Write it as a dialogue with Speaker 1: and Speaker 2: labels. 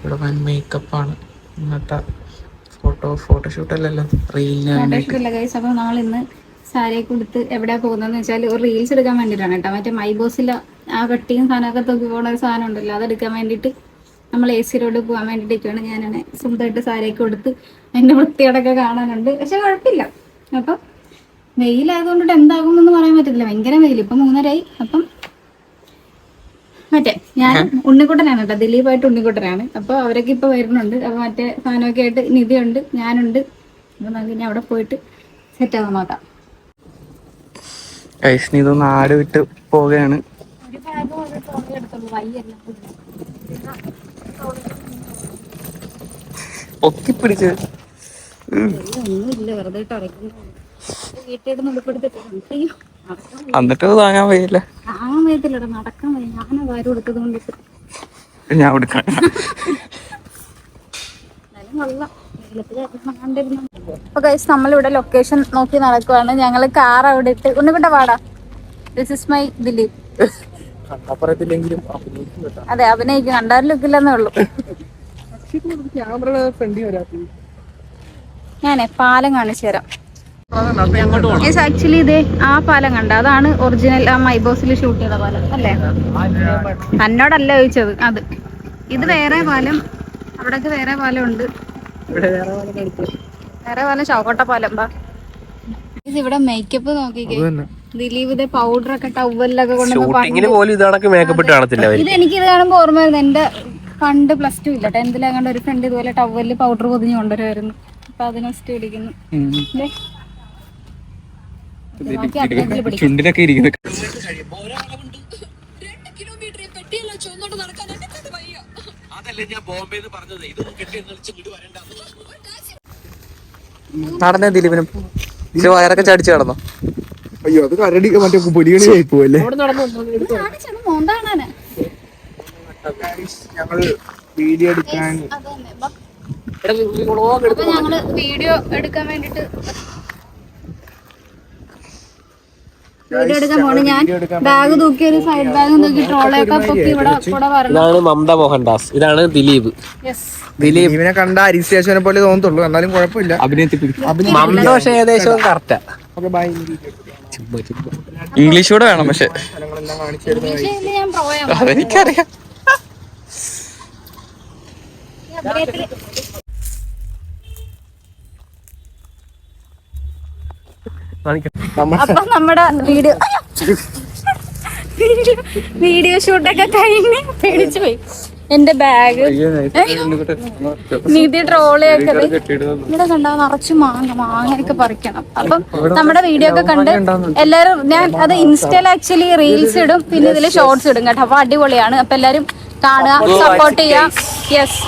Speaker 1: ഇവിടെ വൻ മേക്കപ്പാണ് ഇന്നത്തെ ഫോട്ടോഷൂട്ടല്ലല്ലോ, റീലിന്
Speaker 2: ഫോട്ടോഷൂട്ടല്ല ഗൈസ്. അപ്പോൾ നമ്മൾ ഇന്ന് സാരിയൊക്കെ കൊടുത്ത് എവിടെയാണ് പോകുന്നതെന്ന് വെച്ചാൽ ഒരു റീൽസ് എടുക്കാൻ വേണ്ടിയിട്ടാണ് കേട്ടോ. മറ്റേ മൈബോസിൽ ആ കട്ടിയും സാധനമൊക്കെ തൂക്കി പോകുന്ന ഒരു സാധനം ഉണ്ടല്ലോ, അതെടുക്കാൻ വേണ്ടിയിട്ട് നമ്മൾ AC റോഡ് പോകാൻ വേണ്ടിയിട്ടൊക്കെയാണ്. ഞാനാണ് സ്വന്തമായിട്ട് സാരിയൊക്കെ കൊടുത്ത് അതിൻ്റെ വൃത്തിയോടൊക്കെ കാണാനുണ്ട്. പക്ഷെ കുഴപ്പമില്ല. അപ്പം വെയിലായതുകൊണ്ടിട്ട് എന്താകുമെന്നൊന്നും പറയാൻ പറ്റത്തില്ല. ഭയങ്കര വെയിൽ. ഇപ്പം 3:30 അപ്പം മറ്റേ ഞാൻ ഉണ്ണിക്കുട്ടനാണ് കേട്ടോ, ദിലീപായിട്ട് ഉണ്ണിക്കുട്ടനാണ്. അപ്പോൾ അവരൊക്കെ ഇപ്പോൾ വരുന്നുണ്ട്. അപ്പോൾ മറ്റേ സാധനമൊക്കെ ആയിട്ട് നിധിയുണ്ട്, ഞാനുണ്ട്. അപ്പോൾ നമുക്ക് ഇനി അവിടെ പോയിട്ട് സെറ്റ് ആവാൻ നോക്കാം.
Speaker 1: ഇതൊന്ന് ആട് വിട്ട് പോവുകയാണ്.
Speaker 2: ഒരു ബാഗ് എടുത്തുള്ളൂ, വയ്യല്ല
Speaker 1: പൊക്കിപ്പിടിച്ച്
Speaker 2: ഒന്നുമില്ല, വെറുതെ വീട്ടിൽ ഉൾപ്പെടുത്തിട്ട്
Speaker 1: എന്നിട്ട് താങ്ങാൻ വയ്യല്ല.
Speaker 2: താങ്ങാൻ വയ്യത്തില്ലട, നടക്കാൻ വയ്യ. ഞാനാ വാരി കൊടുത്തത് കൊണ്ടിട്ട്
Speaker 1: ഞാൻ കൊടുക്കാം.
Speaker 2: അപ്പൊ ഗൈസ് നമ്മളിവിടെ ലൊക്കേഷൻ നോക്കി നടക്കുവാണ്. ഞങ്ങള് കാർ അവിടെ ഇട്ട് ഉണ്ണിക്കുട്ട പാടാ. This is my Dileep. അതെ, അഭിനയിക്കും. കണ്ടാലും ലുക്കില്ലെന്നേ ഉള്ളൂ. ഞാനേ പാലം കാണിച്ചു തരാം. ആക്ച്വലി ഇതേ ആ പാലം കണ്ട, അതാണ് ഒറിജിനൽ ആ മൈബോസിൽ ഷൂട്ട് ചെയ്ത പാലം അല്ലേ? എന്നോടല്ല ചോദിച്ചത്. അത് ഇത് വേറെ പാലം, അവിടൊക്കെ വേറെ പാലം ഉണ്ട്. വേറെ പാലം ചൗക്കോട്ട പാലം. ഇവിടെ മേക്കപ്പ് നോക്കിക്കേ, ദിലീപ് ഇതേ പൗഡർ ഒക്കെ ടവലിലൊക്കെ കൊണ്ടുവന്ന്. ഇത് എനിക്കിത് കാണുമ്പോ ഓർമ്മ വരുന്നത് എന്റെ പണ്ട് +2 ഇല്ല 10th കണ്ട ഒരു ഫ്രണ്ട് ഇതുപോലെ ടവലില് പൗഡർ പൊതിഞ്ഞ് കൊണ്ടുവരുമായിരുന്നു. അപ്പൊ അതിനെ ഇടിക്കുന്നു.
Speaker 1: ചുണ്ടിലൊക്കെ ഇരിക്കുന്നു. നടന്നേ ദിലീപിനും വയറൊക്കെ ചടിച്ചു കിടന്നോ?
Speaker 3: അയ്യോ, അത് കരടി മറ്റേ പൊലികളി ആയി പോവല്ലേ. ഞങ്ങള് വീഡിയോ എടുക്കാൻ
Speaker 2: വേണ്ടിട്ട് വീഡിയോ എടുക്കാൻ പോണു. ഞാൻ ബാഗ് തൂക്കി ഒരു സൈഡ് ബാഗ് തൂക്കി ട്രോളയൊക്കെ പൊക്കി ഇവിടെ പറഞ്ഞു.
Speaker 4: ഇതാണ് മമത മോഹൻദാസ്, ഇതാണ് ദിലീപ്.
Speaker 3: ദിലീപിനെ കണ്ട അരിസ്റ്റേഷനെ പോലെ തോന്നത്തുള്ളൂ, എന്നാലും കുഴപ്പമില്ല.
Speaker 4: മമത പക്ഷേ ഏകദേശം കറക്റ്റാ.
Speaker 1: ഇംഗ്ലീഷ് കൂടെ വേണം. പക്ഷെ അതെനിക്കറിയാം.
Speaker 2: അപ്പൊ നമ്മുടെ വീഡിയോ ഷൂട്ടൊക്കെ കഴിഞ്ഞ് പേടിച്ചു പോയി. എന്റെ ബാഗ് നിധി ട്രോളിയൊക്കെ ഇവിടെ കണ്ടാ നിറച്ച് മാങ്ങയൊക്കെ പറിക്കണം. അപ്പം നമ്മുടെ വീഡിയോ ഒക്കെ കണ്ട് എല്ലാരും, ഞാൻ അത് ഇൻസ്റ്റയിൽ ആക്ച്വലി റീൽസ് ഇടും, പിന്നെ ഇതില് ഷോർട്സ് ഇടും കേട്ടോ. അപ്പൊ അടിപൊളിയാണ്. അപ്പൊ എല്ലാരും കാണുക, സപ്പോർട്ട് ചെയ്യുക. യെസ്,